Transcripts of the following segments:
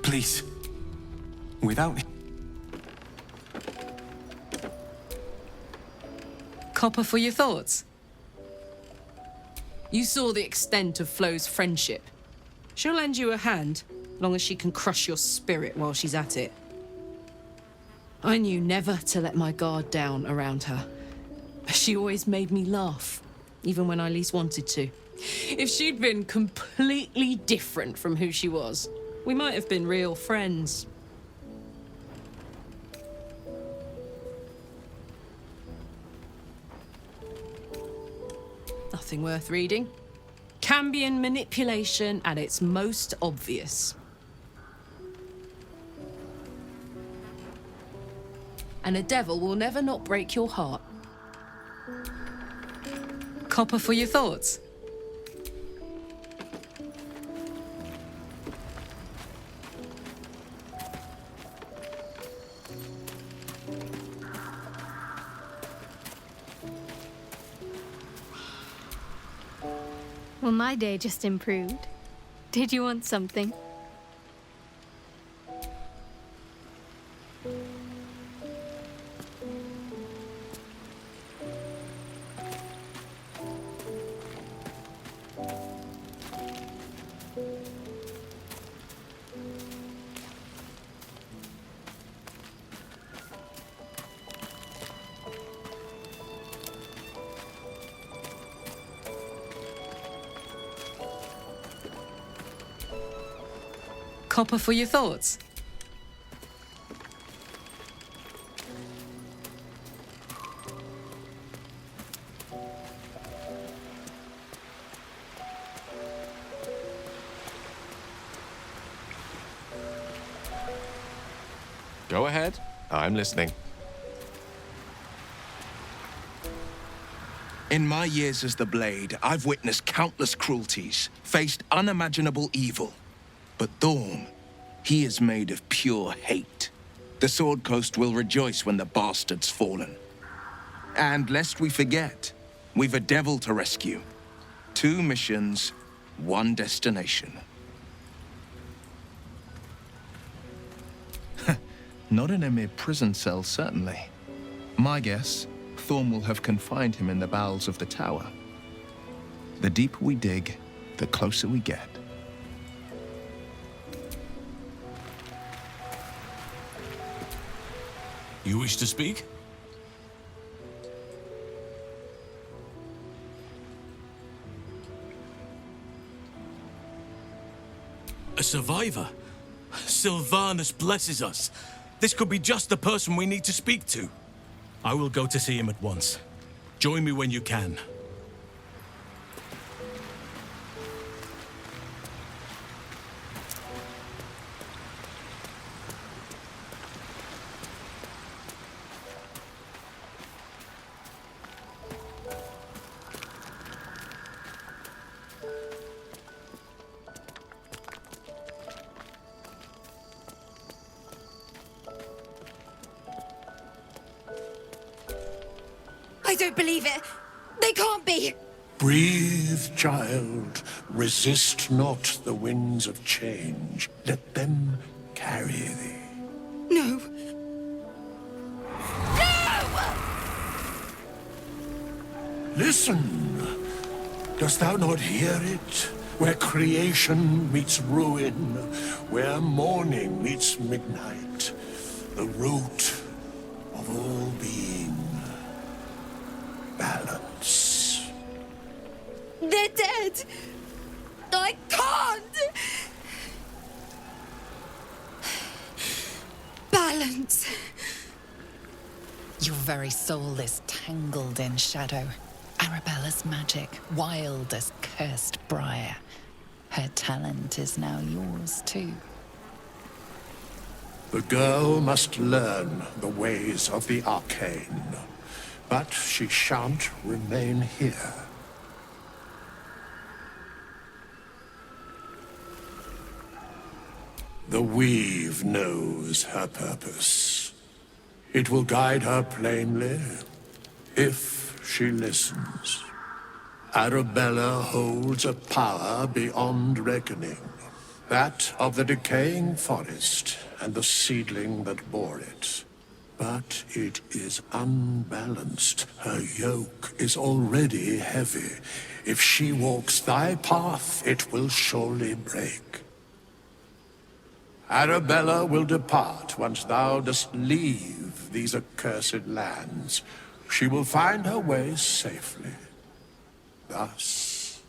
Please. Without... Copper for your thoughts? You saw the extent of Flo's friendship. She'll lend you a hand, long as she can crush your spirit while she's at it. I knew never to let my guard down around her. She always made me laugh, even when I least wanted to. If she'd been completely different from who she was, we might have been real friends. Nothing worth reading. Cambion manipulation at its most obvious. And a devil will never not break your heart. Copper for your thoughts? Well, my day just improved. Did you want something? Copper for your thoughts? Go ahead. I'm listening. In my years as the Blade, I've witnessed countless cruelties, faced unimaginable evil. But Thorn, he is made of pure hate. The Sword Coast will rejoice when the bastard's fallen. And lest we forget, we've a devil to rescue. 2 missions, 1 destination. Not in a mere prison cell, certainly. My guess, Thorn will have confined him in the bowels of the tower. The deeper we dig, the closer we get. You wish to speak? A survivor? Sylvanus blesses us. This could be just the person we need to speak to. I will go to see him at once. Join me when you can. I don't believe it. They can't be. Breathe, child. Resist not the winds of change. Let them carry thee. No. Listen. Dost thou not hear it? Where creation meets ruin, where morning meets midnight, the root of all being. Balance. They're dead. I can't. Balance. Your very soul is tangled in shadow. Arabella's magic, wild as cursed briar. Her talent is now yours too. The girl must learn the ways of the arcane, but she shan't remain here. The weave knows her purpose. It will guide her plainly, if she listens. Arabella holds a power beyond reckoning, that of the decaying forest and the seedling that bore it. But it is unbalanced. Her yoke is already heavy. If she walks thy path, it will surely break. Arabella will depart once thou dost leave these accursed lands. She will find her way safely. Thus,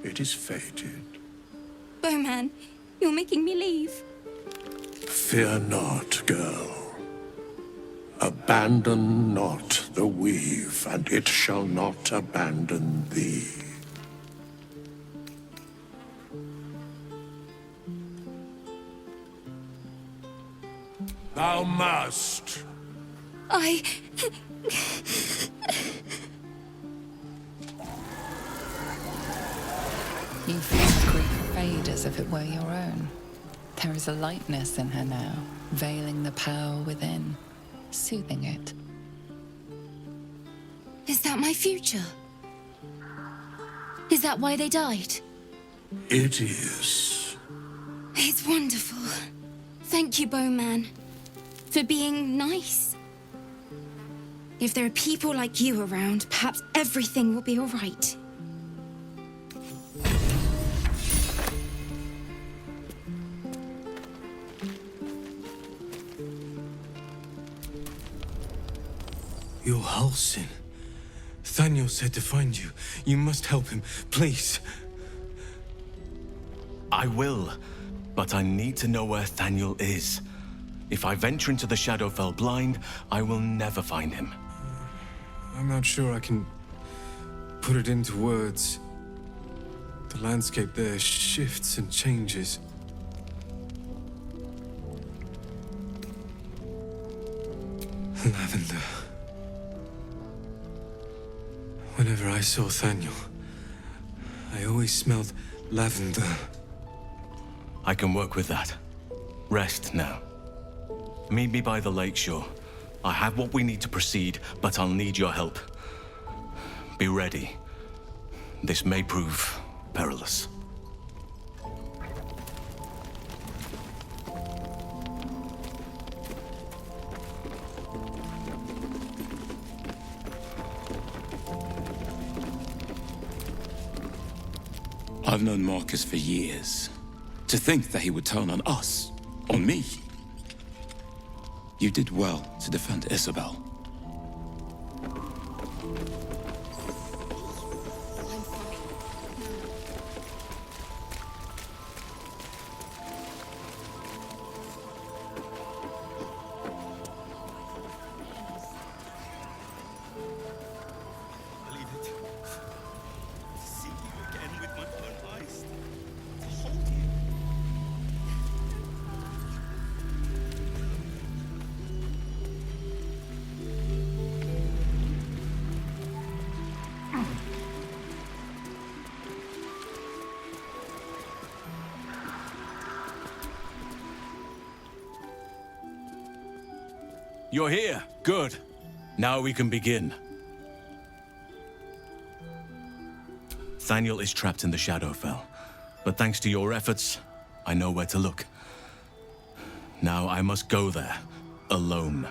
it is fated. Bowman, you're making me leave. Fear not, girl. Abandon not the weave, and it shall not abandon thee. Thou must. You feel grief fade as if it were your own. There is a lightness in her now, veiling the power within, soothing it. Is that my future? Is that why they died? It is. It's wonderful. Thank you, Bowman, for being nice. If there are people like you around, perhaps everything will be all right. You're Halsin. Thaniel said to find you. You must help him, please. I will, but I need to know where Thaniel is. If I venture into the Shadowfell blind, I will never find him. I'm not sure I can put it into words. The landscape there shifts and changes. Lavender. Whenever I saw Thaniel, I always smelled lavender. I can work with that. Rest now. Meet me by the lakeshore. I have what we need to proceed, but I'll need your help. Be ready. This may prove perilous. I've known Marcus for years. To think that he would turn on us, on me. You did well to defend Isabel. You're here. Good. Now we can begin. Thaniel is trapped in the Shadowfell, but thanks to your efforts, I know where to look. Now I must go there, alone.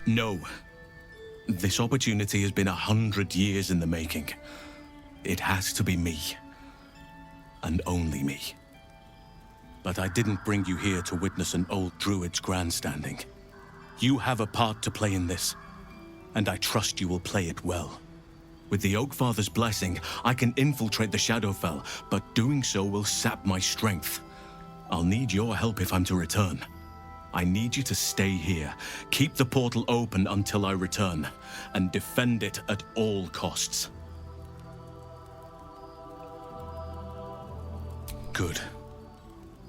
No. This opportunity has been 100 years in the making. It has to be me. And only me. But I didn't bring you here to witness an old druid's grandstanding. You have a part to play in this, and I trust you will play it well. With the Oakfather's blessing, I can infiltrate the Shadowfell, but doing so will sap my strength. I'll need your help if I'm to return. I need you to stay here, keep the portal open until I return, and defend it at all costs. Good.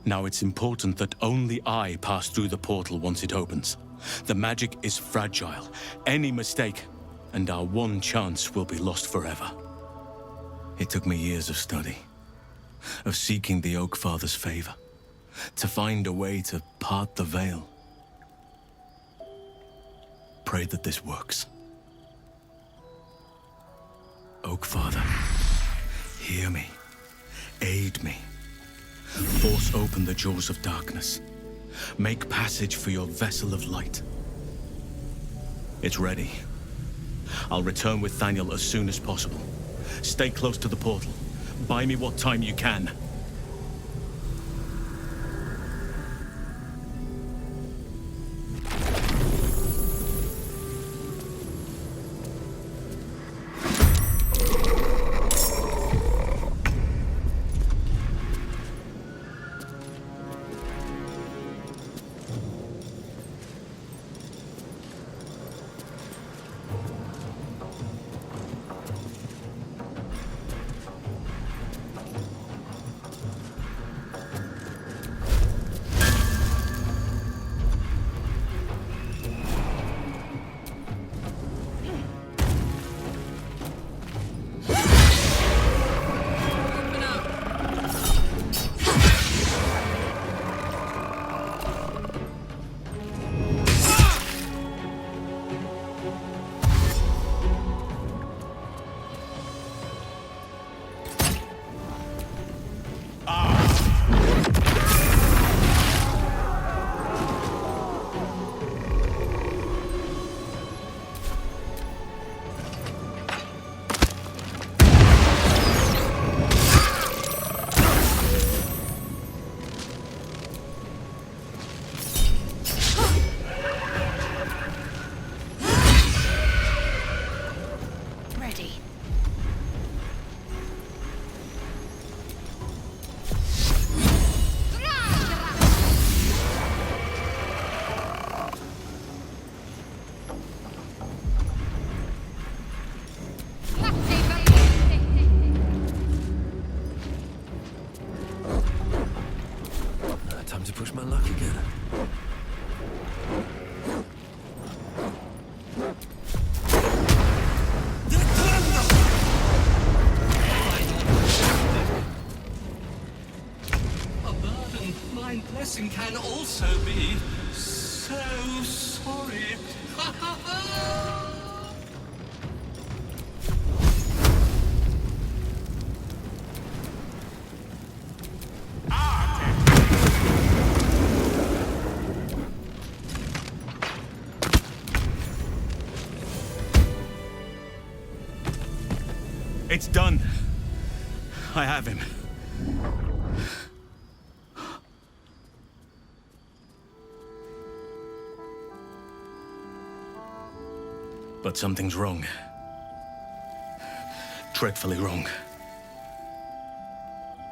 Now it's important that only I pass through the portal once it opens. The magic is fragile. Any mistake, and our one chance will be lost forever. It took me years of study, of seeking the Oakfather's favor, to find a way to part the veil. Pray that this works. Oakfather, hear me. Aid me. Force open the jaws of darkness. Make passage for your vessel of light. It's ready. I'll return with Thaniel as soon as possible. Stay close to the portal. Buy me what time you can. Push my luck again. A burden, my blessing can also be so sorry. It's done. I have him. But something's wrong. Dreadfully wrong.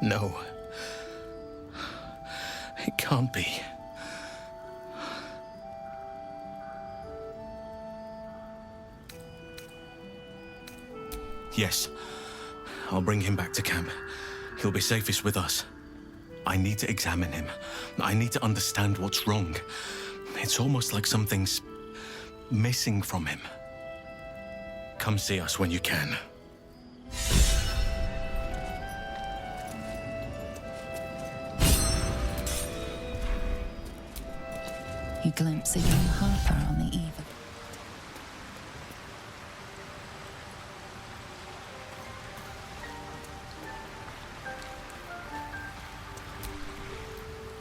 No. It can't be. Yes. I'll bring him back to camp. He'll be safest with us. I need to examine him. I need to understand what's wrong. It's almost like something's missing from him. Come see us when you can. You glimpse a young harper on the eve of...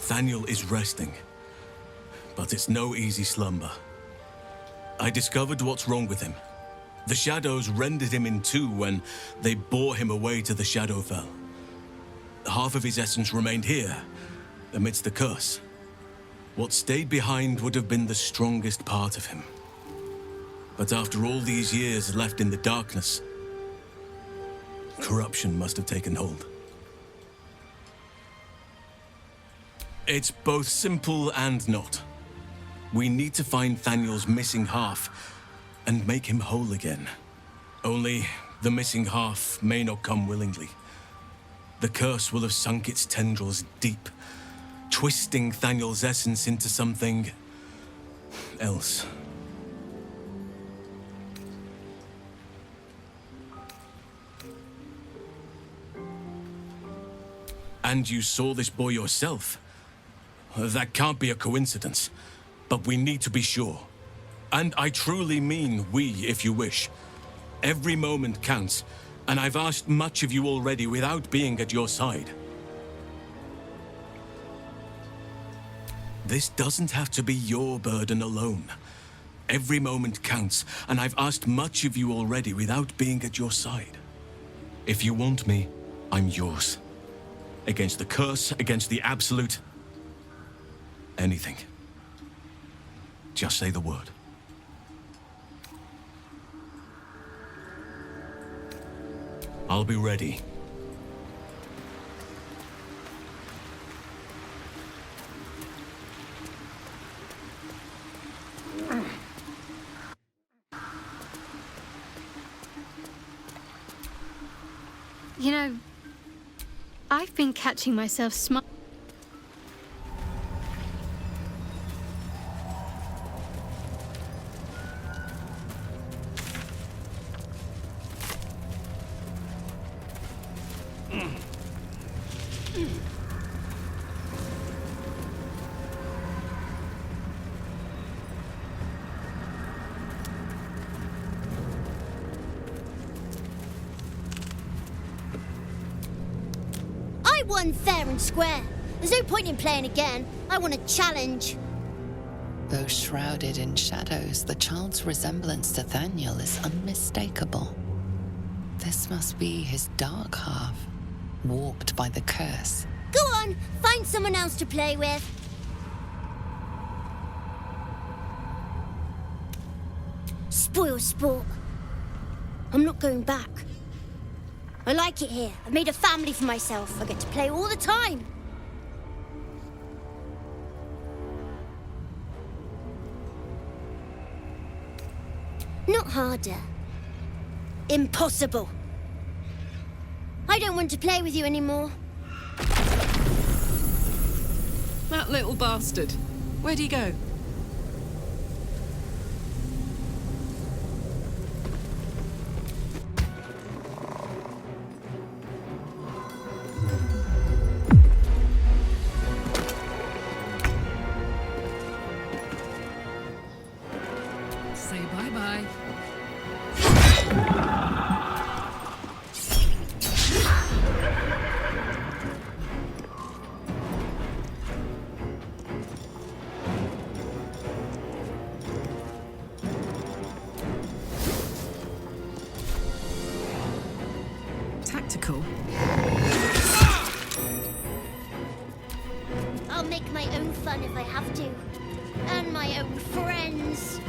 Thaniel is resting, but it's no easy slumber. I discovered what's wrong with him. The shadows rendered him in two when they bore him away to the Shadowfell. Half of his essence remained here, amidst the curse. What stayed behind would have been the strongest part of him. But after all these years left in the darkness, corruption must have taken hold. It's both simple and not. We need to find Thaniel's missing half and make him whole again. Only the missing half may not come willingly. The curse will have sunk its tendrils deep, twisting Thaniel's essence into something else. And you saw this boy yourself. That can't be a coincidence, but we need to be sure. And I truly mean we, if you wish. Every moment counts, And I've asked much of you already without being at your side. This doesn't have to be your burden alone. Every moment counts, and I've asked much of you already without being at your side. If you want me, I'm yours. Against the curse, against the absolute. Anything. Just say the word. I'll be ready. You know, I've been catching myself smiling. I won fair and square. There's no point in playing again. I want a challenge. Though shrouded in shadows, the child's resemblance to Thaniel is unmistakable. This must be his dark half, warped by the curse. Go on, find someone else to play with. Spoil sport. I'm not going back. I like it here. I've made a family for myself. I get to play all the time. Not harder. Impossible. I don't want to play with you anymore. That little bastard. Where'd he go? Say bye-bye. Tactical. I'll make my own fun if I have to. And my own friends.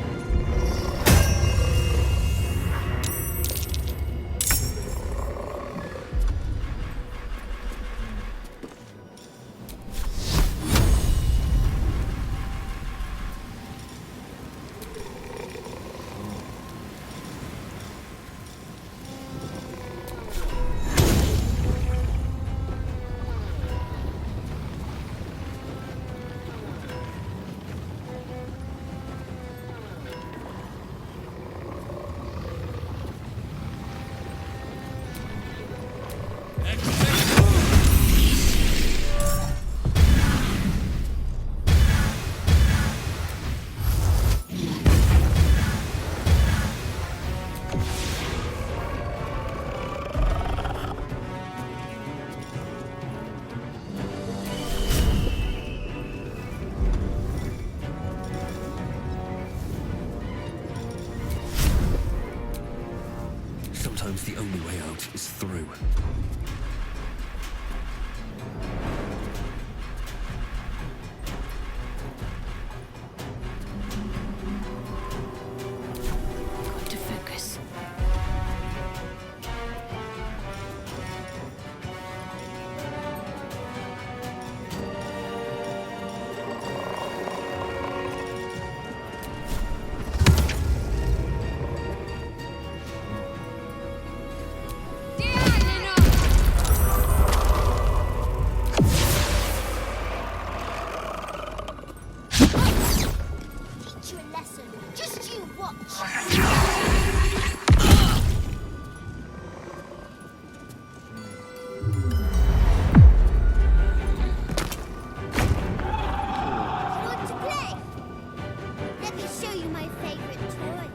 Sometimes the only way out is through. Got to focus. Teach you a lesson. Just you watch. You want to play? Let me show you my favorite toy.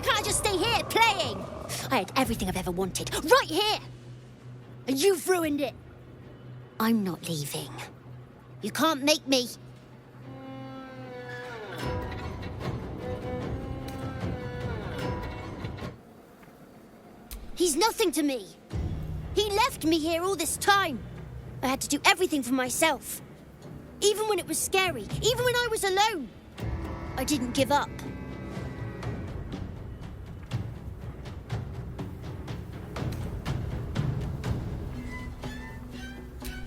can't I just stay here, playing? I had everything I've ever wanted, right here! And you've ruined it. I'm not leaving. You can't make me. He's nothing to me. He left me here all this time. I had to do everything for myself. Even when it was scary, even when I was alone. I didn't give up.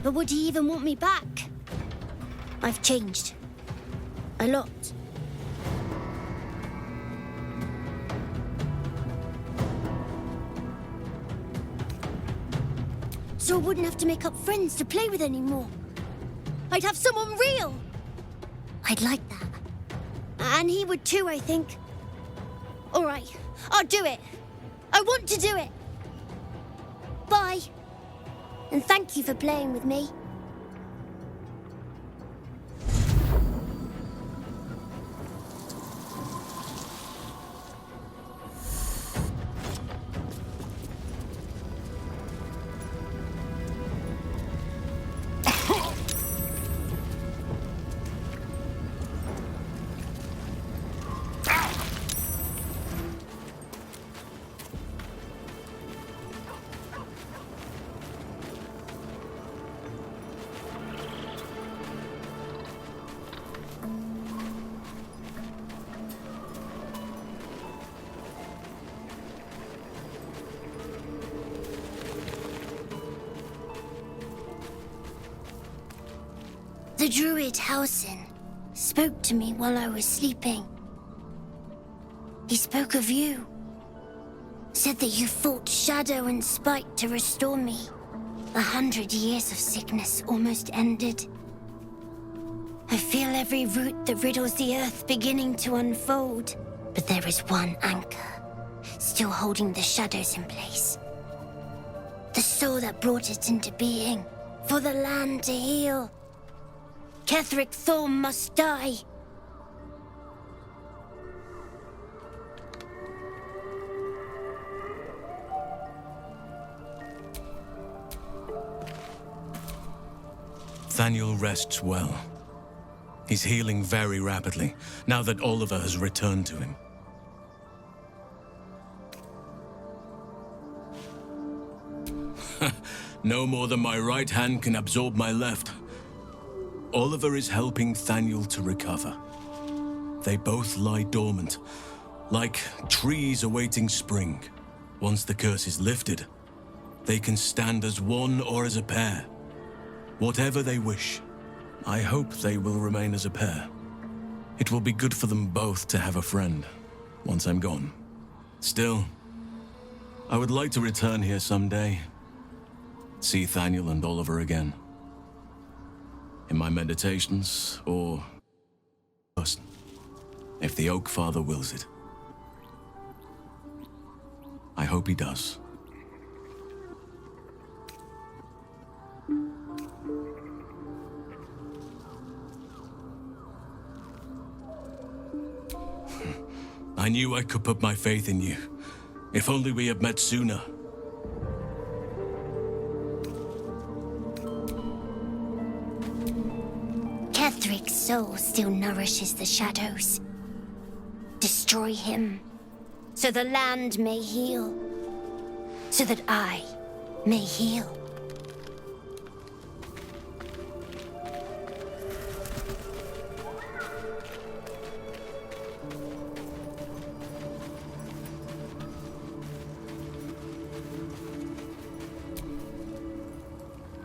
But would he even want me back? I've changed. A lot. So I wouldn't have to make up friends to play with anymore. I'd have someone real. I'd like that. And he would too, I think. All right, I'll do it. I want to do it. Bye. And thank you for playing with me. The druid Halsin spoke to me while I was sleeping. He spoke of you. Said that you fought shadow and spite to restore me. 100 years of sickness almost ended. I feel every root that riddles the earth beginning to unfold. But there is one anchor, still holding the shadows in place. The soul that brought it into being, for the land to heal. Ketheric Thorm must die. Thaniel rests well. He's healing very rapidly, now that Oliver has returned to him. No more than my right hand can absorb my left. Oliver is helping Thaniel to recover. They both lie dormant, like trees awaiting spring. Once the curse is lifted, they can stand as one or as a pair. Whatever they wish, I hope they will remain as a pair. It will be good for them both to have a friend, once I'm gone. Still, I would like to return here someday. See Thaniel and Oliver again. In my meditations, or person, if the Oak Father wills it. I hope he does. I knew I could put my faith in you. If only we had met sooner. Ketheric's soul still nourishes the shadows. Destroy him, so the land may heal, so that I may heal.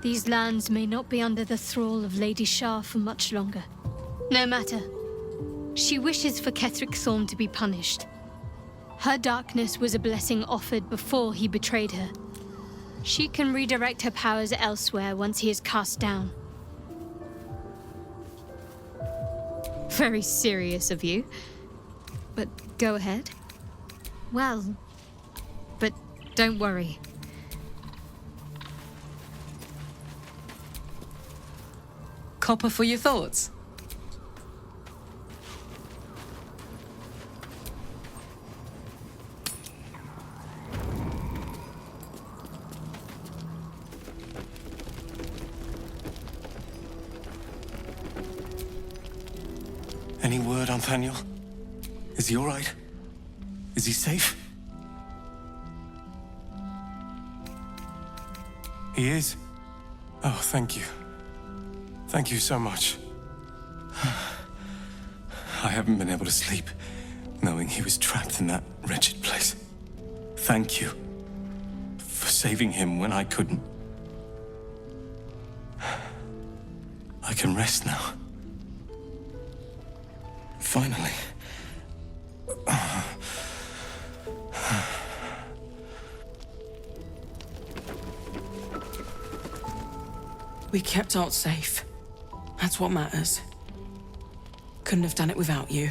These lands may not be under the thrall of Lady Shah for much longer. No matter. She wishes for Ketheric Thorm to be punished. Her darkness was a blessing offered before he betrayed her. She can redirect her powers elsewhere once he is cast down. Very serious of you. But go ahead. Well, but don't worry. Copper for your thoughts? word on Nathaniel? Is he all right? Is he safe? He is? Oh, thank you. Thank you so much. I haven't been able to sleep, knowing he was trapped in that wretched place. Thank you for saving him when I couldn't. I can rest now. Finally. We kept Art safe. That's what matters. Couldn't have done it without you.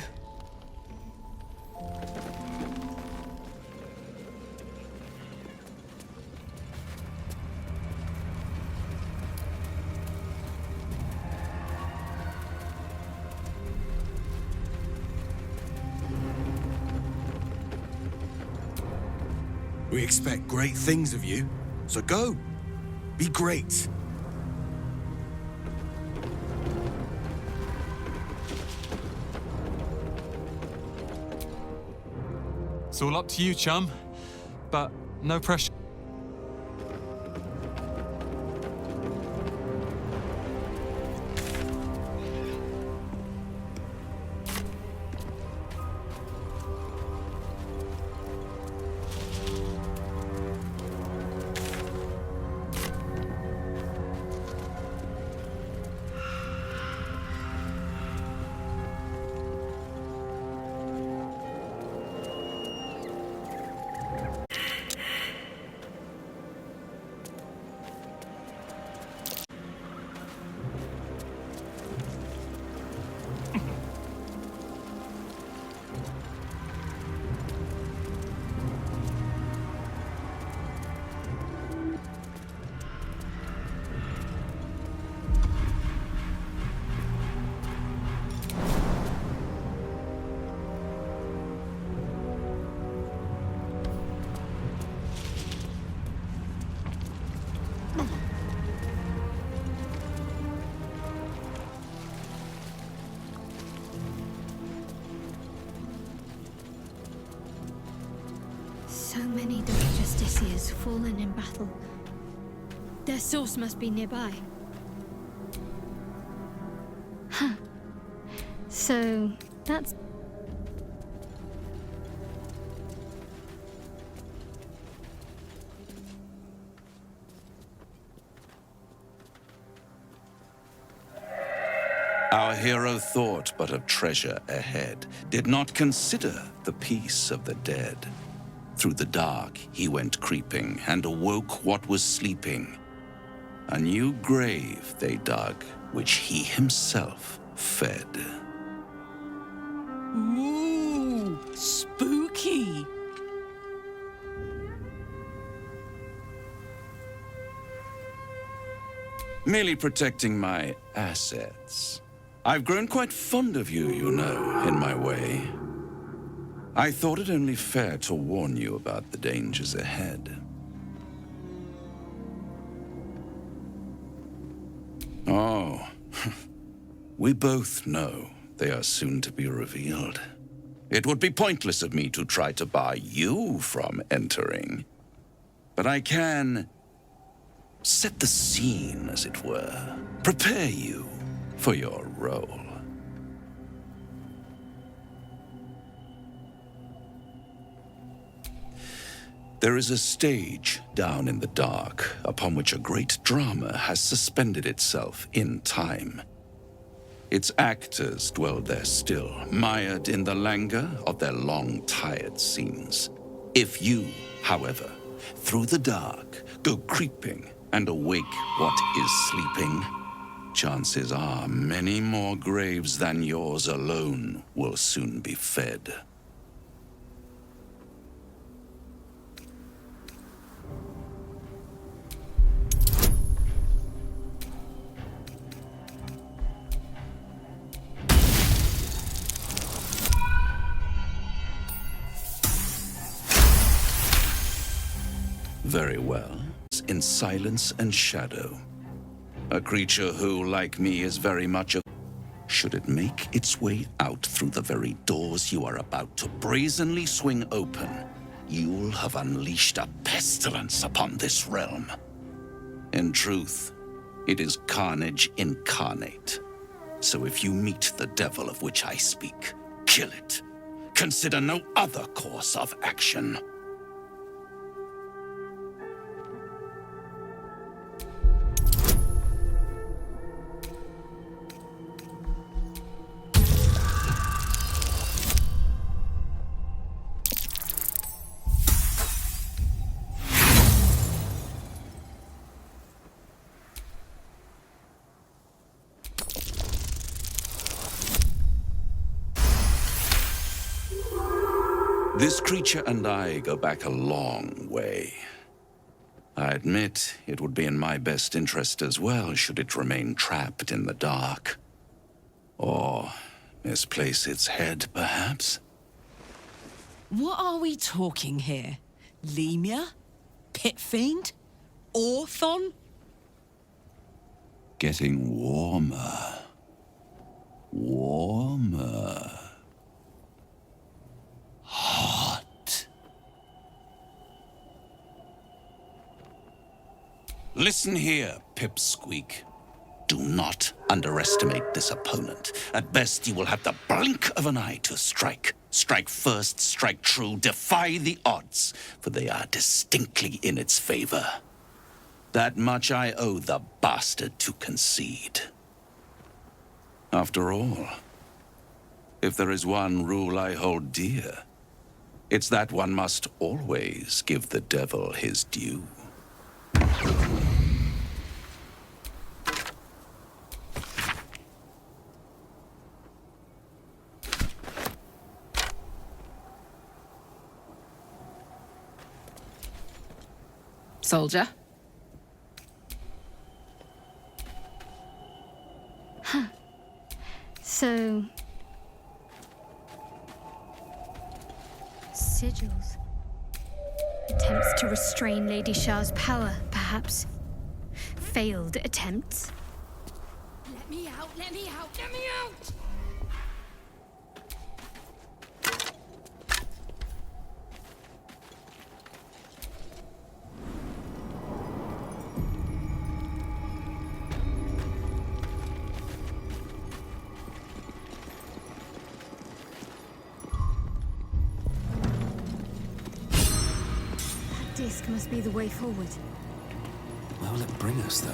We expect great things of you, so go. Be great. It's all up to you, chum. But no pressure. So many dark justiciars fallen in battle. Their source must be nearby. Huh. So, that's... Our hero thought but of treasure ahead, did not consider the peace of the dead. Through the dark he went creeping, and awoke what was sleeping. A new grave they dug, which he himself fed. Ooh, spooky. Merely protecting my assets. I've grown quite fond of you, you know, in my way. I thought it only fair to warn you about the dangers ahead. Oh, we both know they are soon to be revealed. It would be pointless of me to try to bar you from entering. But I can set the scene, as it were. Prepare you for your role. There is a stage down in the dark upon which a great drama has suspended itself in time. Its actors dwell there still, mired in the languor of their long, tired scenes. If you, however, through the dark, go creeping and awake what is sleeping, chances are many more graves than yours alone will soon be fed. Very well. In silence and shadow. A creature who, like me, is very much a... should it make its way out through the very doors you are about to brazenly swing open, you'll have unleashed a pestilence upon this realm. In truth, it is carnage incarnate. So if you meet the devil of which I speak, kill it. Consider no other course of action. This creature and I go back a long way. I admit it would be in my best interest as well should it remain trapped in the dark. Or misplace its head, perhaps? What are we talking here? Lemur? Pit fiend? Orthon? Getting warmer. Warmer. Hot. Listen here, Pipsqueak. Do not underestimate this opponent. At best, you will have the blink of an eye to strike. Strike first, strike true, defy the odds, for they are distinctly in its favor. That much I owe the bastard to concede. After all, if there is one rule I hold dear, it's that one must always give the devil his due. Soldier? Huh. So... sigils. Attempts to restrain Lady Shah's power, perhaps. Failed attempts. Let me out, let me out, let me out! Disc must be the way forward. Where will it bring us, though?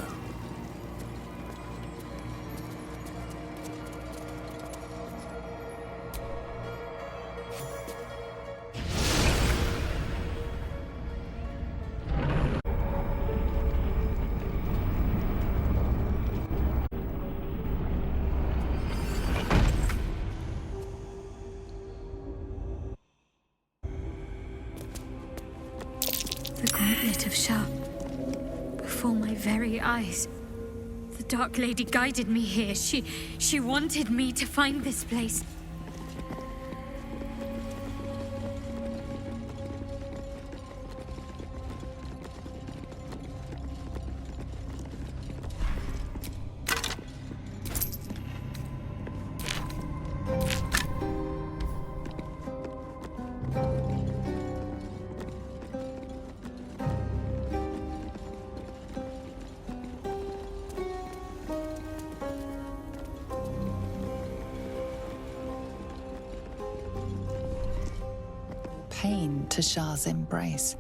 The gauntlet of Shah. Before my very eyes. The Dark Lady guided me here. She wanted me to find this place. Pain to Shah's embrace.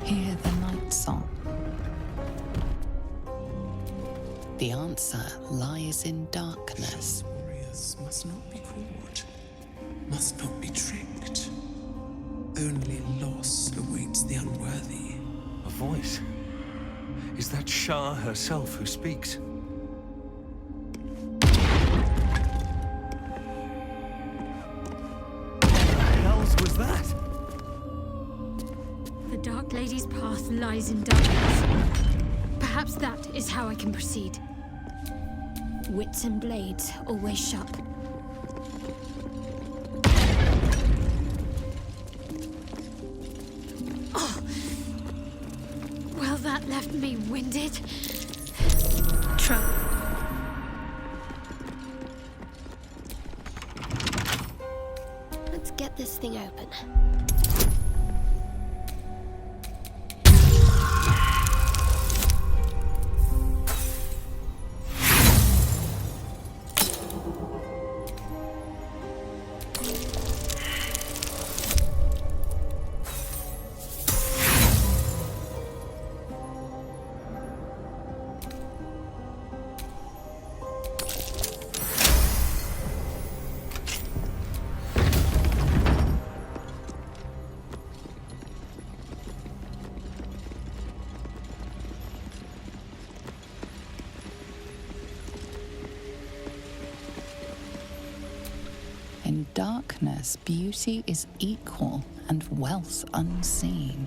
Hear the night song. The answer lies in darkness. Warriors must not be caught, must not be tricked. Only loss awaits the unworthy. A voice? Is that Shah herself who speaks? Was that? The Dark Lady's path lies in darkness. Perhaps that is how I can proceed. Wits and blades always sharp. Oh! Well, that left me winded. Try. this thing open. In darkness, beauty is equal and wealth unseen.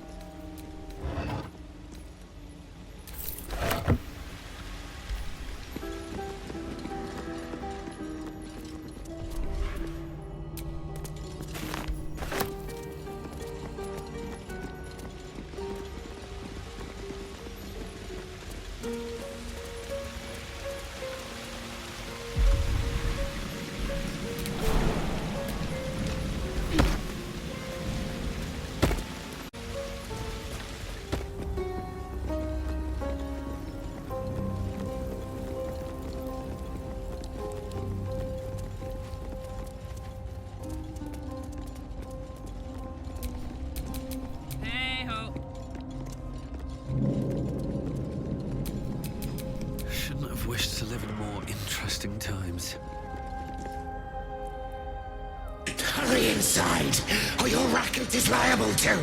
Shouldn't have wished to live in more interesting times. Hurry inside, or your racket is liable to.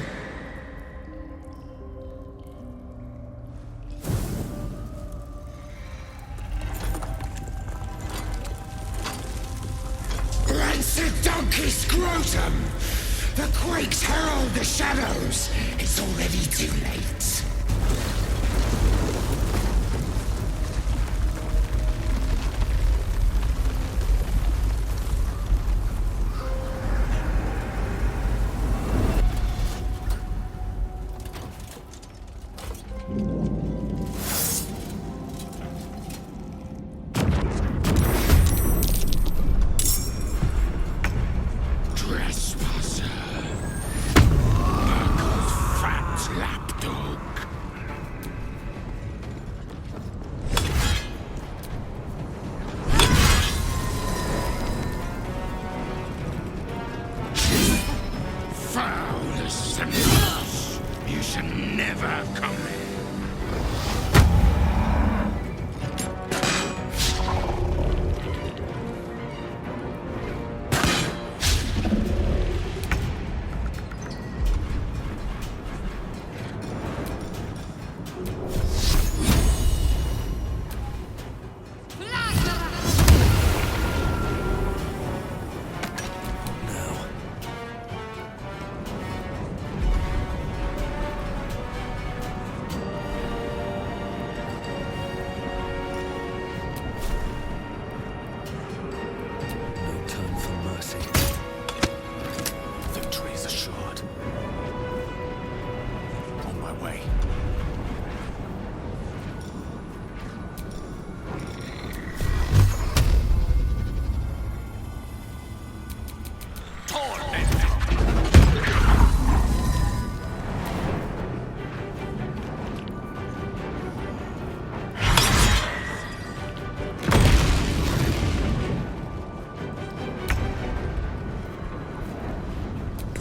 Rancid donkey scrotum! The quakes herald the shadows. It's already too late. You should never come in.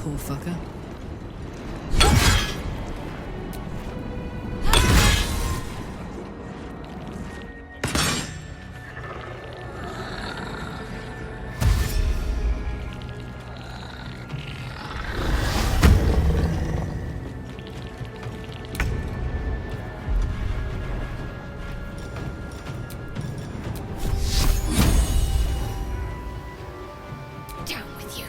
Poor fucker. Down with you.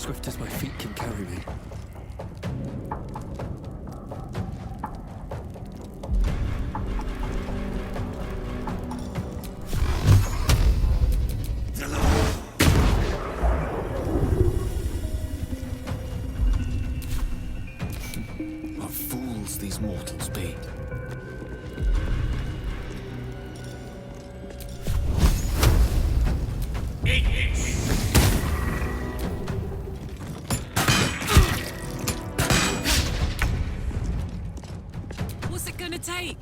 swift as my feet can carry me. What fools these mortals be. What's it gonna take?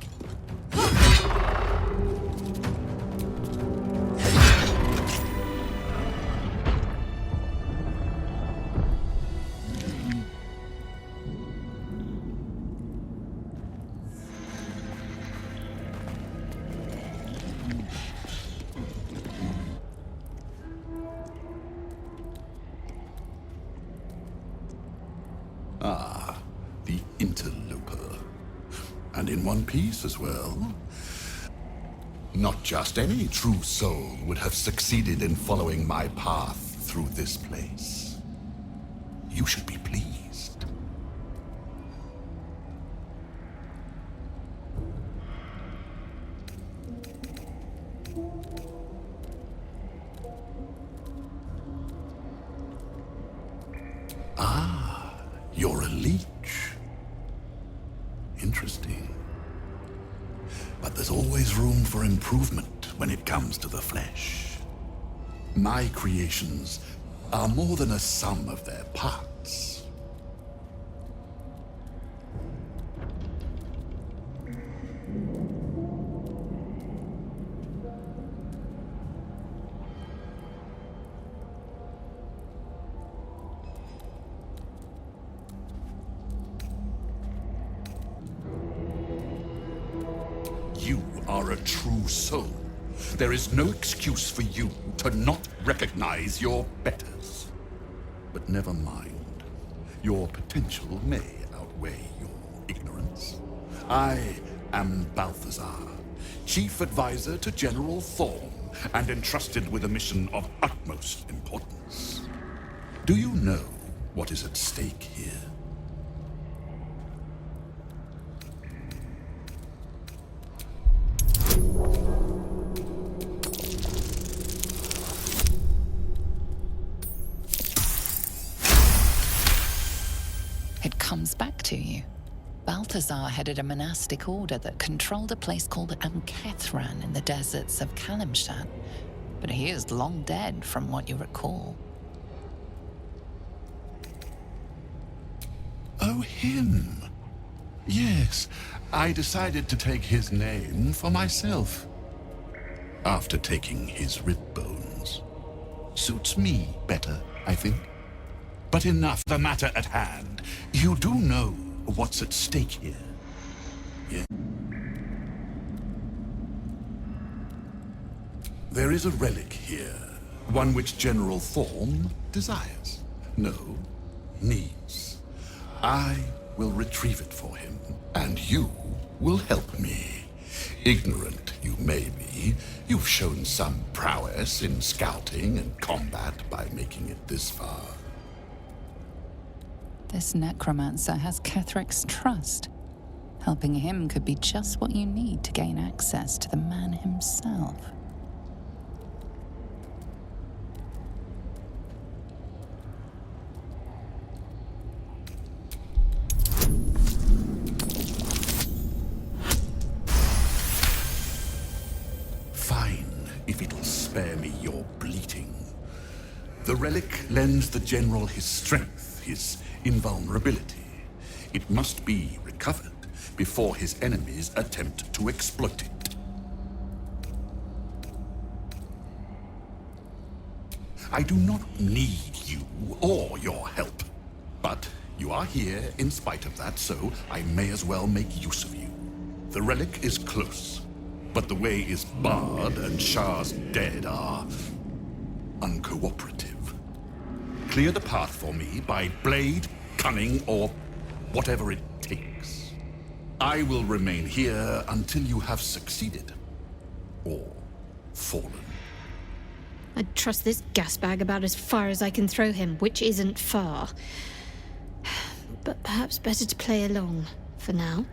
Ah, the interloper. And in one piece as well. Not just any true soul would have succeeded in following my path through this place. You should be pleased. Ah, you're a leech. Interesting. But there's always room for improvement when it comes to the flesh. My creations are more than a sum of their parts. You are a true soul. There is no excuse for you to not recognize your betters. But never mind. Your potential may outweigh your ignorance. I am Balthazar, Chief Advisor to General Thorm, and entrusted with a mission of utmost importance. Do you know what is at stake here? It comes back to you. Balthazar headed a monastic order that controlled a place called Amkethran in the deserts of Kalimshan, but he is long dead from what you recall. Oh, him. Yes, I decided to take his name for myself. After taking his rib bones. Suits me better, I think. But enough the matter at hand. You do know what's at stake here. Yeah. There is a relic here, one which General Thorm desires. No, needs. I will retrieve it for him, and you will help me. Ignorant you may be, you've shown some prowess in scouting and combat by making it this far. This necromancer has Kethric's trust. Helping him could be just what you need to gain access to the man himself. Fine, if it'll spare me your bleating. The relic lends the General his strength, his invulnerability. It must be recovered before his enemies attempt to exploit it. I do not need you or your help, but you are here in spite of that, so I may as well make use of you. The relic is close, but the way is barred and Shah's dead are uncooperative. Clear the path for me by blade, cunning, or whatever it takes. I will remain here until you have succeeded. Or fallen. I'd trust this gas bag about as far as I can throw him, which isn't far. But perhaps better to play along for now.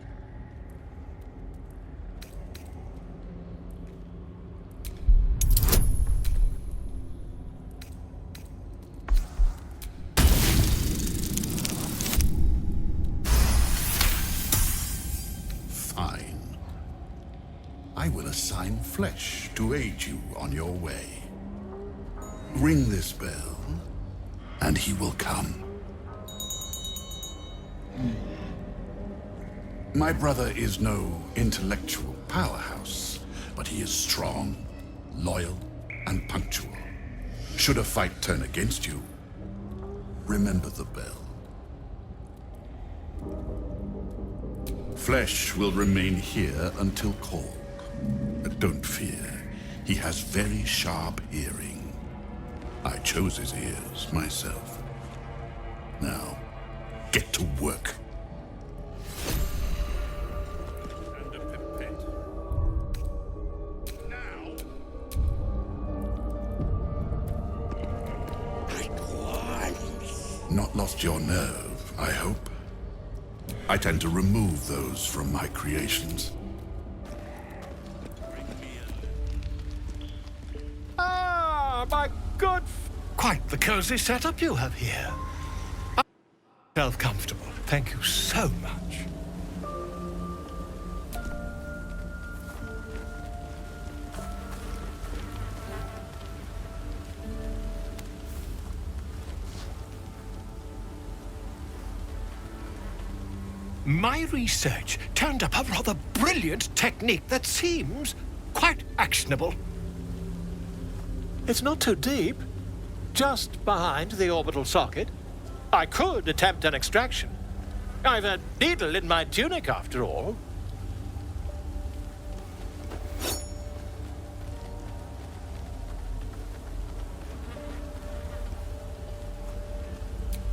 Fine. I will assign flesh to aid you on your way. Ring this bell, and he will come. My brother is no intellectual powerhouse, but he is strong, loyal, and punctual. Should a fight turn against you, remember the bell. Flesh will remain here until called. But don't fear, he has very sharp hearing. I chose his ears myself. Now, get to work. Not lost your nerve, I hope. I tend to remove those from my creations. Ah, my good... Quite the cozy setup you have here. I'm self-comfortable. Thank you so much. My research turned up a rather brilliant technique that seems quite actionable. It's not too deep, just behind the orbital socket. I could attempt an extraction. I've a needle in my tunic, after all.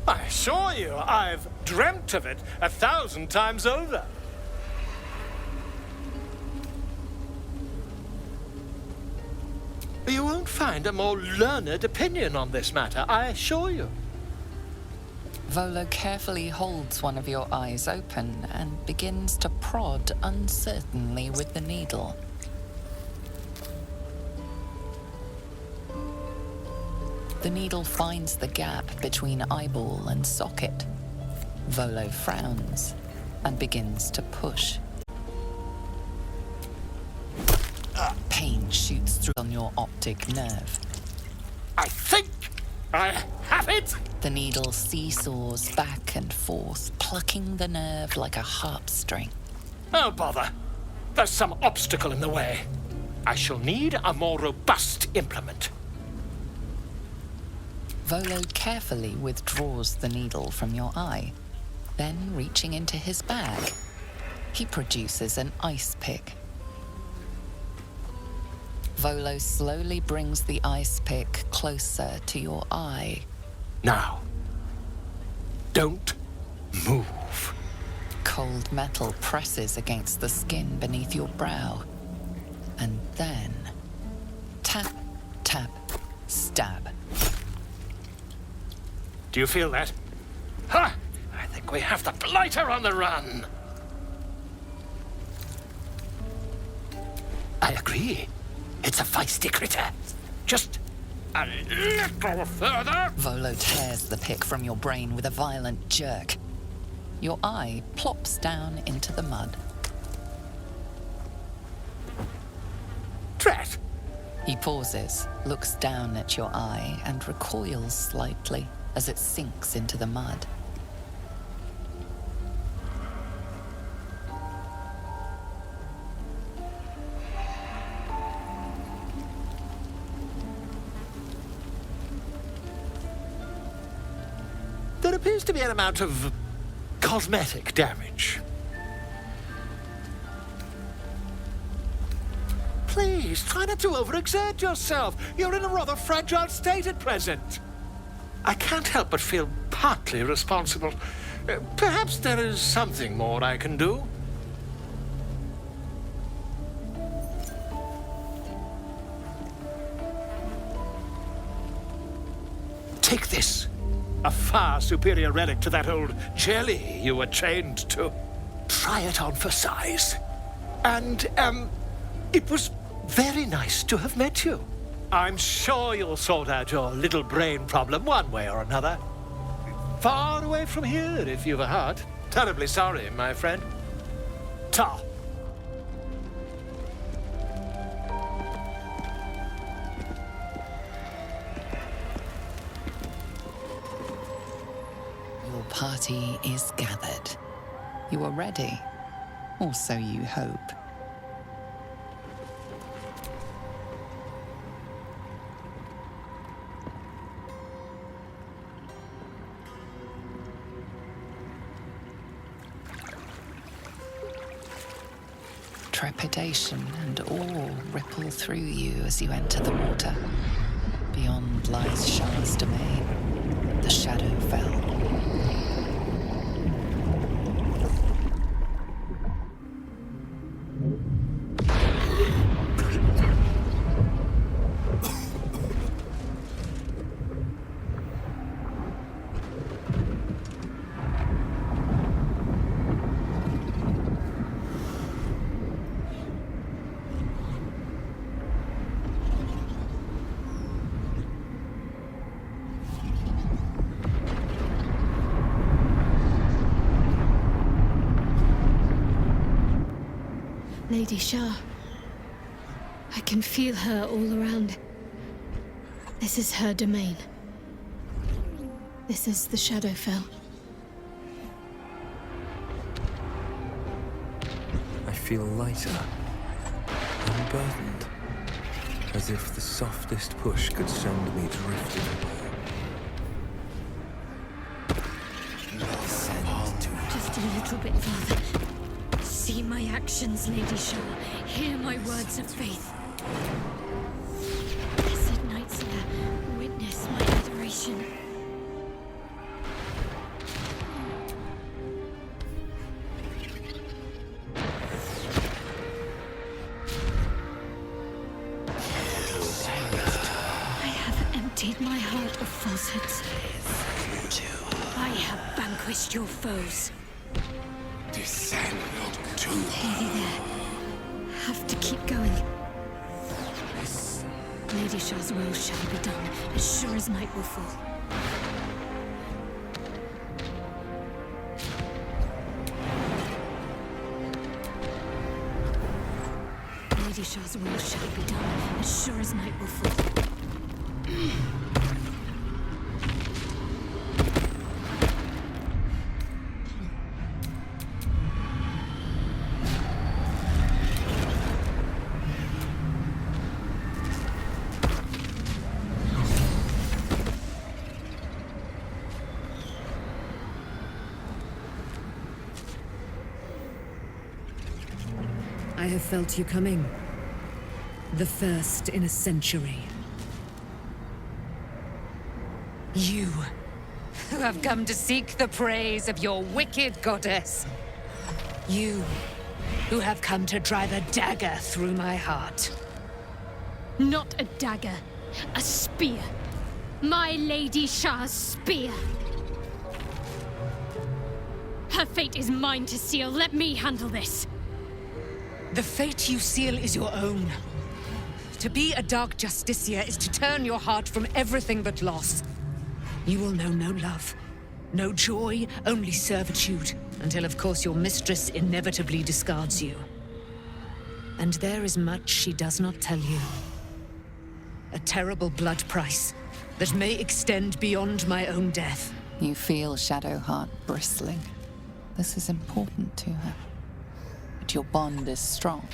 I assure you, I've dreamt of it 1,000 times over. You won't find a more learned opinion on this matter, I assure you. Volo carefully holds one of your eyes open and begins to prod uncertainly with the needle. The needle finds the gap between eyeball and socket. Volo frowns and begins to push. Pain shoots through on your optic nerve. I think I have it! The needle seesaws back and forth, plucking the nerve like a harp string. Oh, bother. There's some obstacle in the way. I shall need a more robust implement. Volo carefully withdraws the needle from your eye. Then, reaching into his bag, he produces an ice pick. Volo slowly brings the ice pick closer to your eye. Now, don't move. Cold metal presses against the skin beneath your brow. And then, tap, tap, stab. Do you feel that? Ha! I think we have the blighter on the run. I agree. It's a feisty critter. Just a little further. Volo tears the pick from your brain with a violent jerk. Your eye plops down into the mud. Drat! He pauses, looks down at your eye, and recoils slightly as it sinks into the mud. There appears to be an amount of cosmetic damage. Please, try not to overexert yourself. You're in a rather fragile state at present. I can't help but feel partly responsible. Perhaps there is something more I can do. Take this. A far superior relic to that old jelly you were chained to. Try it on for size. And, it was very nice to have met you. I'm sure you'll sort out your little brain problem one way or another. Far away from here, if you've a heart. Terribly sorry, my friend. Ta. Your party is gathered. You are ready, or so you hope. Trepidation and awe ripple through you as you enter the water. Beyond lies Shah's domain. The shadow fell. Lady Shah. I can feel her all around. This is her domain. This is the Shadowfell. I feel lighter, unburdened, as if the softest push could send me drifting away. Just a little bit farther. See my actions, Lady Shah. Hear my words of faith. Blessed Knights here, witness my adoration. I have emptied my heart of falsehoods. I have vanquished your foes. Descend to Lady there. Have to keep going. Lady Shah's will shall be done, as sure as night will fall. Lady Shah's will shall be done, as sure as night will fall. I have felt you coming. The first in a century. You, who have come to seek the praise of your wicked goddess. You, who have come to drive a dagger through my heart. Not a dagger, a spear. My Lady Shah's spear. Her fate is mine to seal. Let me handle this. The fate you seal is your own. To be a dark justiciar is to turn your heart from everything but loss. You will know no love, no joy, only servitude, until of course your mistress inevitably discards you. And there is much she does not tell you. A terrible blood price that may extend beyond my own death. You feel Shadowheart bristling. This is important to her. But your bond is strong.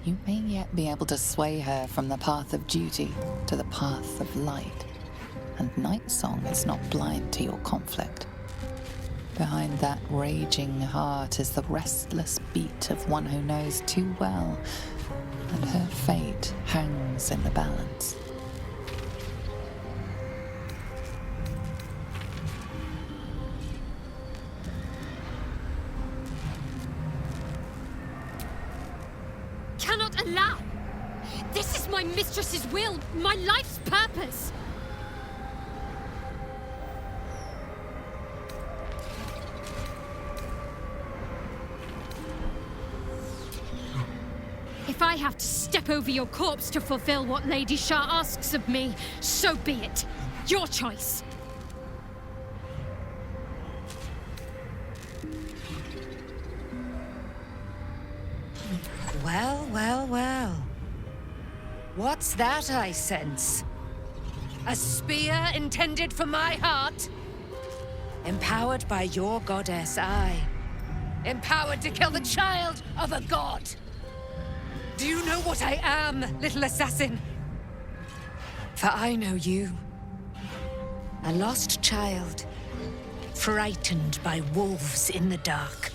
You may yet be able to sway her from the path of duty to the path of light. And Nightsong is not blind to your conflict. Behind that raging heart is the restless beat of one who knows too well, and her fate hangs in the balance. Cannot allow! This is my mistress's will, my life's purpose! If I have to step over your corpse to fulfill what Lady Shah asks of me, so be it. Your choice. Well, well, well. What's that I sense? A spear intended for my heart? Empowered by your goddess, I. Empowered to kill the child of a god. Do you know what I am, little assassin? For I know you. A lost child, frightened by wolves in the dark.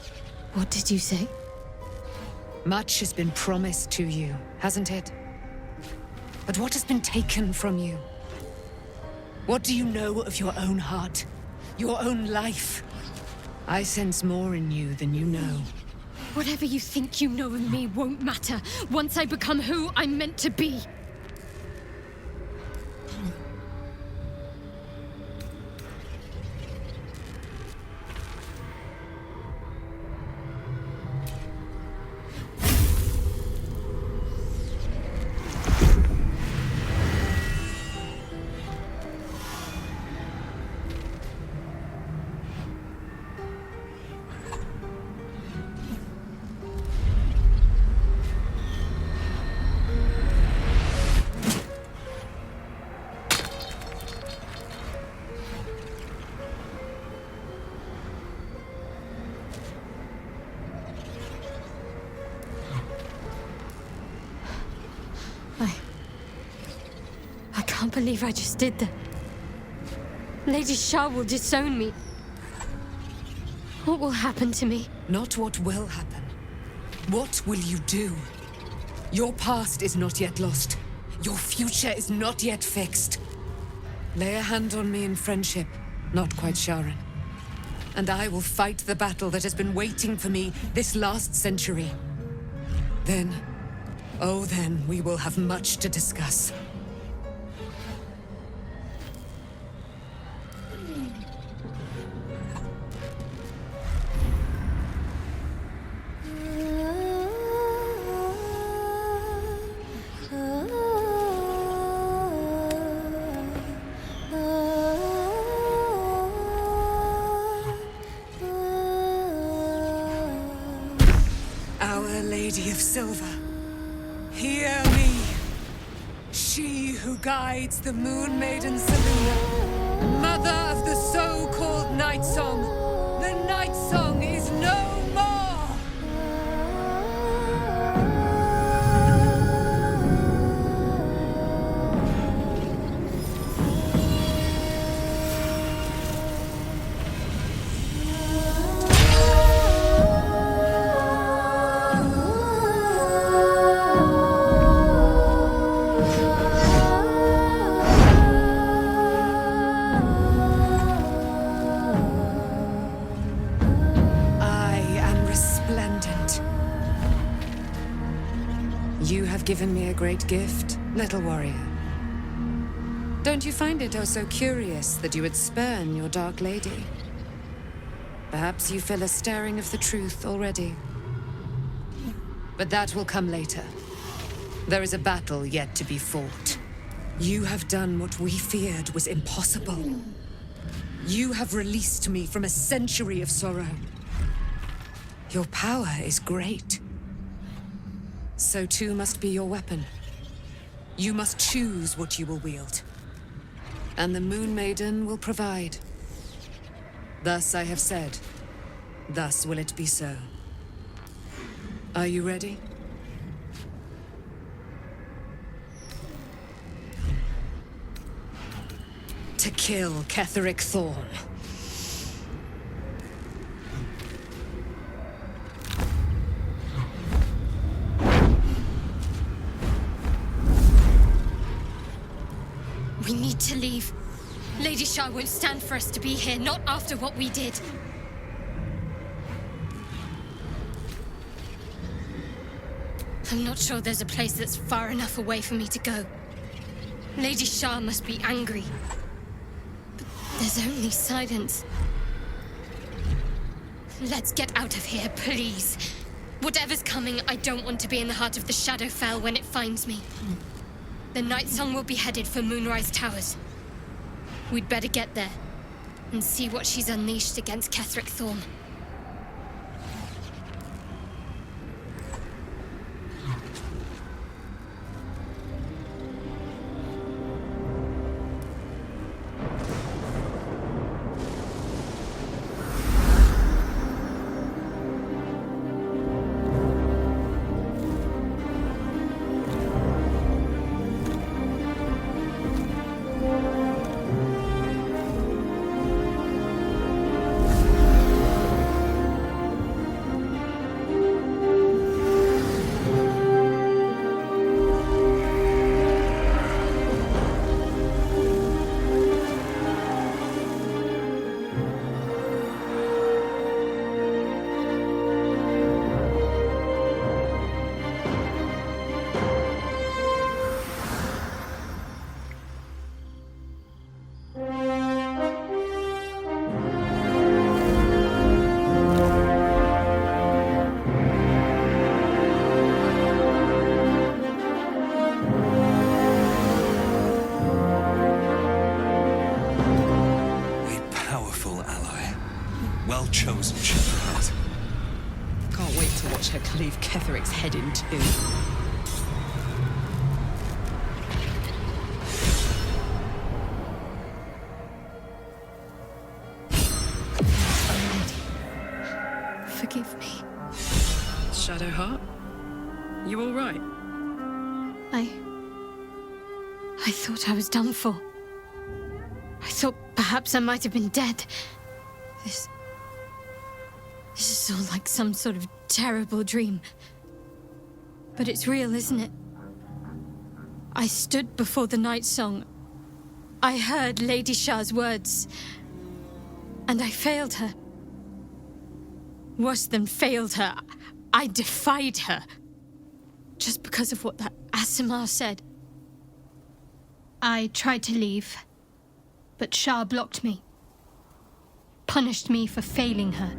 What did you say? Much has been promised to you, hasn't it? But what has been taken from you? What do you know of your own heart? Your own life? I sense more in you than you know. Whatever you think you know of me won't matter once I become who I'm meant to be. I can't believe I just did that. Lady Shah will disown me. What will happen to me? Not what will happen. What will you do? Your past is not yet lost. Your future is not yet fixed. Lay a hand on me in friendship, not quite Sharon. And I will fight the battle that has been waiting for me this last century. Then, oh then, we will have much to discuss. Lady of Silver, hear me. She who guides the Moon Maiden Seluna, mother of the so-called Night Song. The Night Song is no more! Given me a great gift, little warrior. Don't you find it oh so curious that you would spurn your dark lady? Perhaps you feel a stirring of the truth already. But that will come later. There is a battle yet to be fought. You have done what we feared was impossible. You have released me from a century of sorrow. Your power is great. So too must be your weapon. You must choose what you will wield. And the Moon Maiden will provide. Thus I have said. Thus will it be so. Are you ready? To kill Ketheric Thorn. We need to leave. Lady Shah won't stand for us to be here, not after what we did. I'm not sure there's a place that's far enough away for me to go. Lady Shah must be angry. But there's only silence. Let's get out of here, please. Whatever's coming, I don't want to be in the heart of the Shadowfell when it finds me. The Night Song will be headed for Moonrise Towers. We'd better get there and see what she's unleashed against Ketheric Thorm. Chosen shepherd. Can't wait to watch her cleave Ketheric's head in two. Forgive me. Shadowheart? You all right? I thought I was done for. I thought perhaps I might have been dead. This is all like some sort of terrible dream. But it's real, isn't it? I stood before the Night Song. I heard Lady Shah's words. And I failed her. Worse than failed her, I defied her. Just because of what that Asimar said. I tried to leave, but Shah blocked me. Punished me for failing her.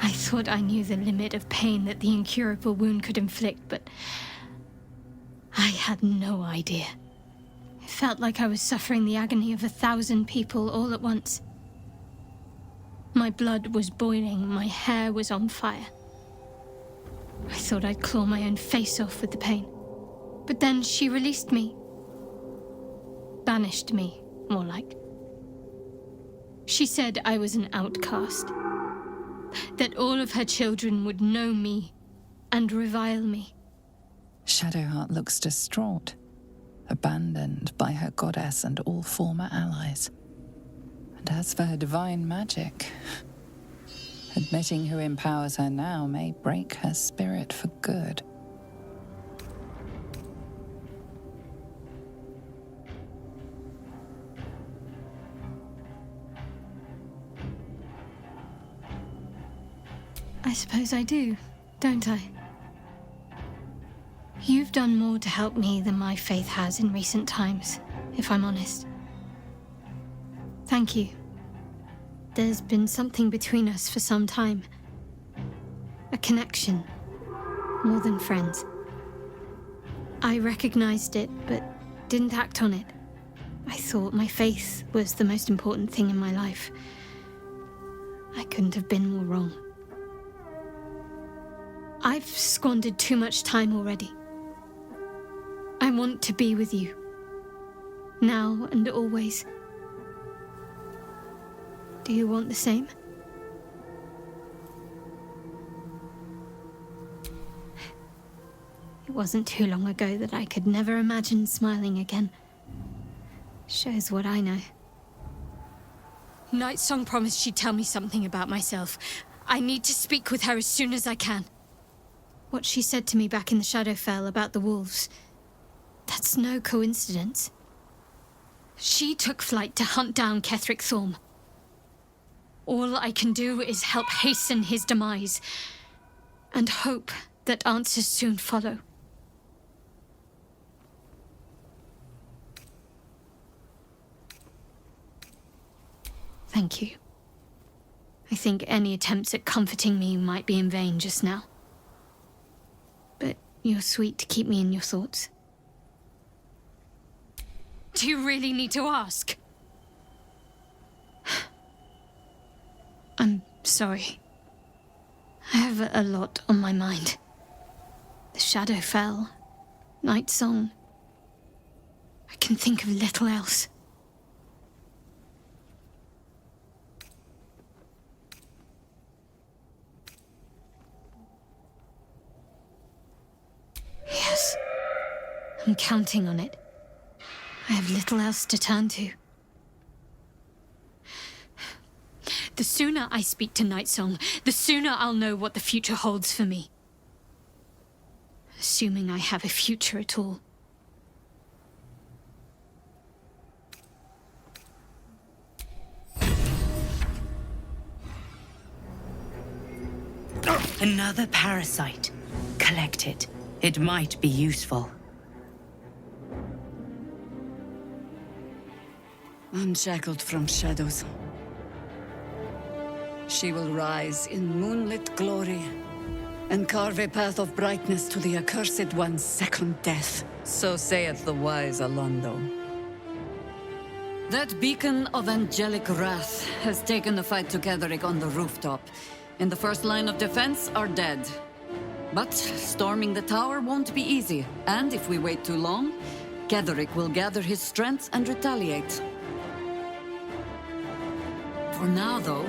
I thought I knew the limit of pain that the incurable wound could inflict, but I had no idea. It felt like I was suffering the agony of 1,000 people all at once. My blood was boiling, my hair was on fire. I thought I'd claw my own face off with the pain. But then she released me. Banished me, more like. She said I was an outcast. That all of her children would know me and revile me. Shadowheart looks distraught, abandoned by her goddess and all former allies. And as for her divine magic, admitting who empowers her now may break her spirit for good. I suppose I do, don't I? You've done more to help me than my faith has in recent times, if I'm honest. Thank you. There's been something between us for some time. A connection, more than friends. I recognized it, but didn't act on it. I thought my faith was the most important thing in my life. I couldn't have been more wrong. I've squandered too much time already. I want to be with you. Now and always. Do you want the same? It wasn't too long ago that I could never imagine smiling again. Shows what I know. Night Song promised she'd tell me something about myself. I need to speak with her as soon as I can. What she said to me back in the Shadowfell about the wolves, that's no coincidence. She took flight to hunt down Ketheric Thorm. All I can do is help hasten his demise, and hope that answers soon follow. Thank you. I think any attempts at comforting me might be in vain just now. But you're sweet to keep me in your thoughts. Do you really need to ask? I'm sorry. I have a lot on my mind. The shadow fell. Night song. I can think of little else. Yes. I'm counting on it. I have little else to turn to. The sooner I speak to Night Song, the sooner I'll know what the future holds for me. Assuming I have a future at all. Another parasite. Collect it. It might be useful. Unshackled from shadows, she will rise in moonlit glory and carve a path of brightness to the accursed one's second death. So saith the wise Alondo. That beacon of angelic wrath has taken the fight to Ketheric on the rooftop. In the first line of defense are dead. But storming the tower won't be easy, and if we wait too long, Ketheric will gather his strength and retaliate. For now, though,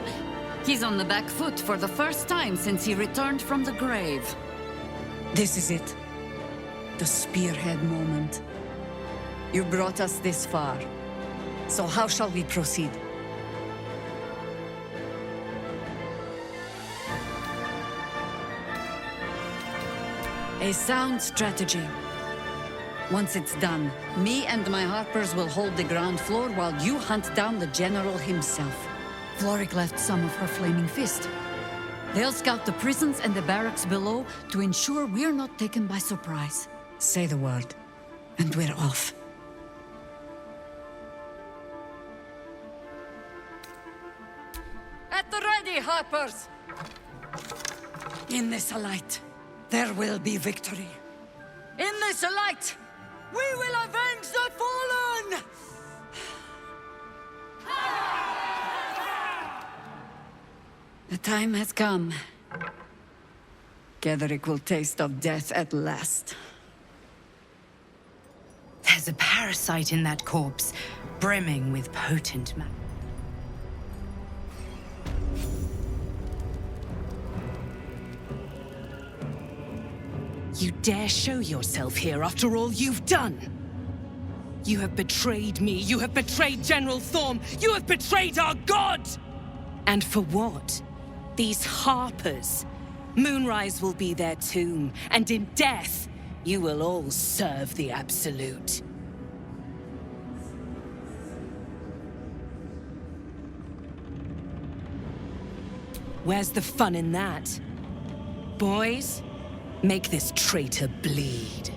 he's on the back foot for the first time since he returned from the grave. This is it. The spearhead moment. You brought us this far. So how shall we proceed? A sound strategy. Once it's done, me and my harpers will hold the ground floor while you hunt down the general himself. Floric left some of her flaming fist. They'll scout the prisons and the barracks below to ensure we're not taken by surprise. Say the word, and we're off. At the ready, harpers! In this light, there will be victory. In this light, we will avenge the fallen! The time has come. Ketheric will taste of death at last. There's a parasite in that corpse, brimming with potent magic. You dare show yourself here after all you've done? You have betrayed me, you have betrayed General Thorm, you have betrayed our god! And for what? These harpers. Moonrise will be their tomb, and in death, you will all serve the Absolute. Where's the fun in that? Boys, make this traitor bleed.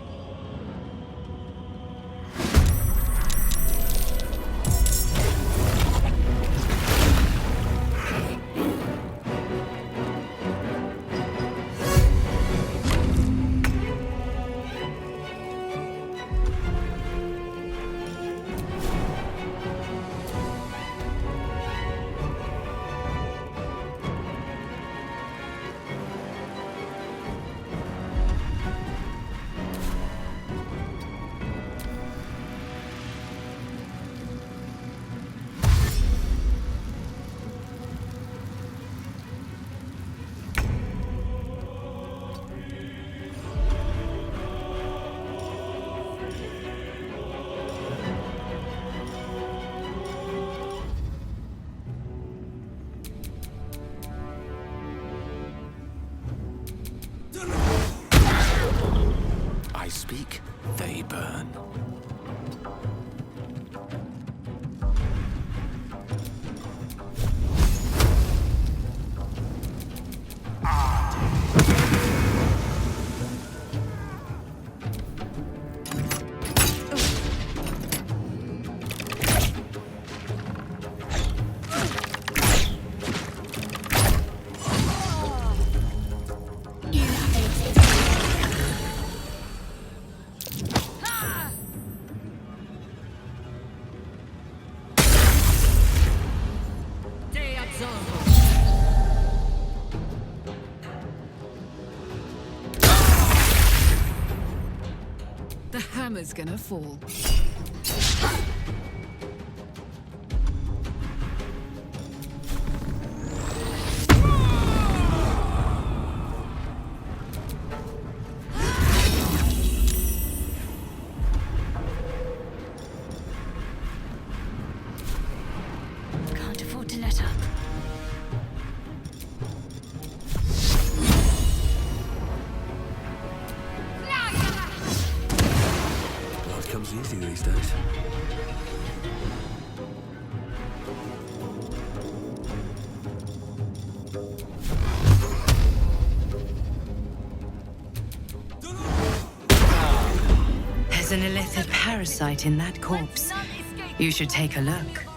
I speak, they burn. The hammer's gonna fall. Can't afford to let up. Life comes easy these days. There's an illithid parasite in that corpse. You should take a look.